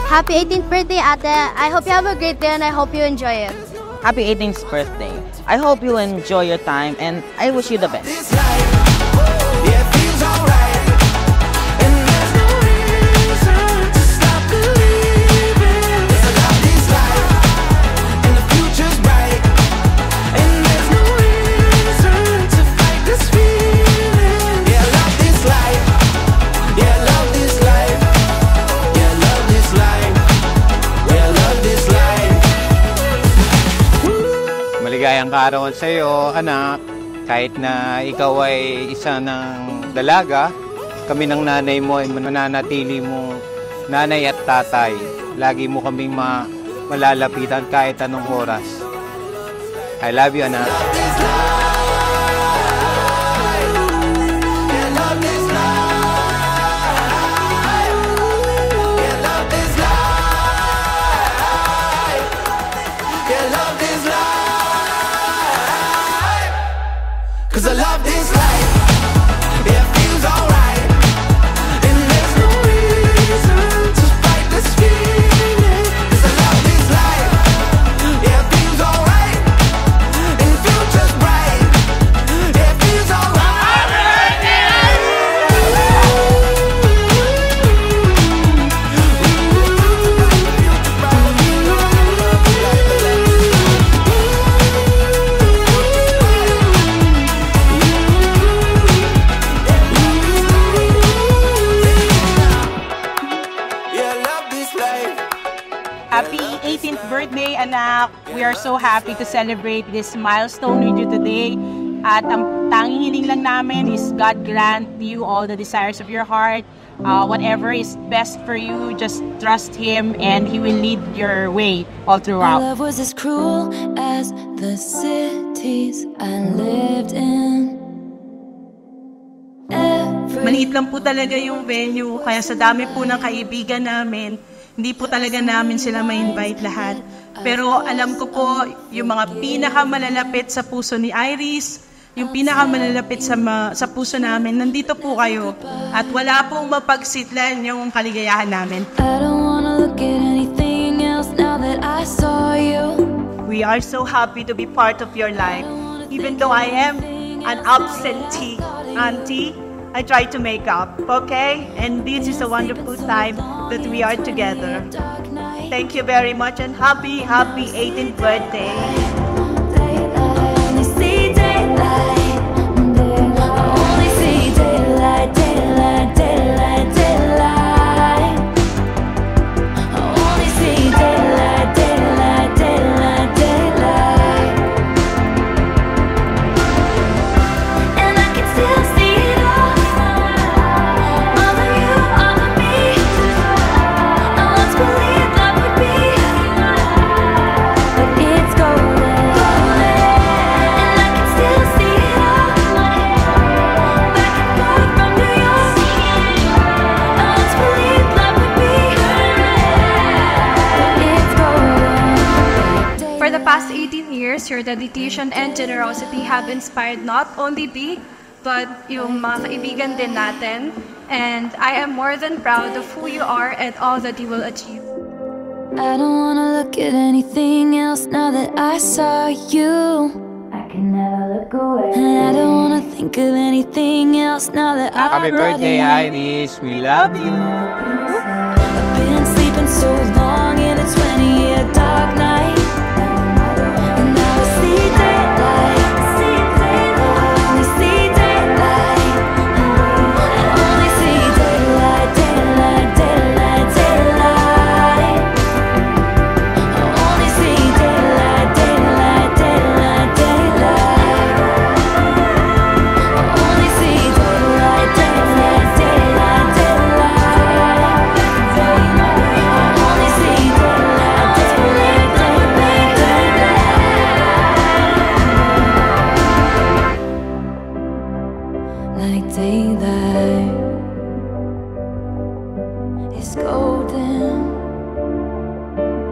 Happy 18th birthday, Ate. I hope you have a great day and I hope you enjoy it. Happy 18th birthday. I hope you enjoy your time and I wish you the best. Maligayang kaarawan sa iyo, anak. Kahit na ikaw ay isa ng dalaga, kami ng nanay mo ay mananatili mo nanay at tatay. Lagi mo kaming malalapitan kahit anong oras. I love you, anak. Cause I love this life, it feels alright, and there's no reason to fight this feeling. Cause I love this life, it feels alright, and the future's bright, it feels alright. Happy 18th birthday, anak! We are so happy to celebrate this milestone with you today. At ang tanging hiling lang namin is God grant you all the desires of your heart. Whatever is best for you, just trust Him and He will lead your way all throughout. My love was as cruel as the cities I lived in. Maliit lang po talaga yung venue, kaya sa dami po ng kaibigan namin, hindi po talaga namin sila ma-invite lahat. Pero alam ko po, yung mga pinakamalalapit sa puso ni Iris, yung pinakamalalapit sa puso namin, nandito po kayo. At wala pong mapagsitlan yung kaligayahan namin. I don't wanna look at anything else now that I saw you. We are so happy to be part of your life. Even though I am an absentee auntie, I try to make up, okay? And this is a wonderful time that we are together. Thank you very much and happy 18th birthday. For the past 18 years, your dedication and generosity have inspired not only me, but yung mga kaibigan din natin. And I am more than proud of who you are and all that you will achieve. I don't wanna look at anything else now that I saw you. I can never look away. And I don't wanna think of anything else now that Happy birthday, Iris. We love you. I've been sleeping so long in a 20-year dark night. And now I see daylight. I only see daylight. I only see daylight, daylight, daylight, daylight. I only see daylight, daylight, daylight, daylight. I only see daylight, daylight, daylight, daylight. I only see daylight, daylight, daylight, daylight. Like daylight is golden.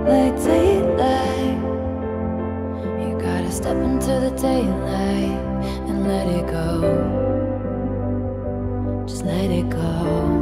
Like daylight, you gotta step into the daylight and let it go. Just let it go.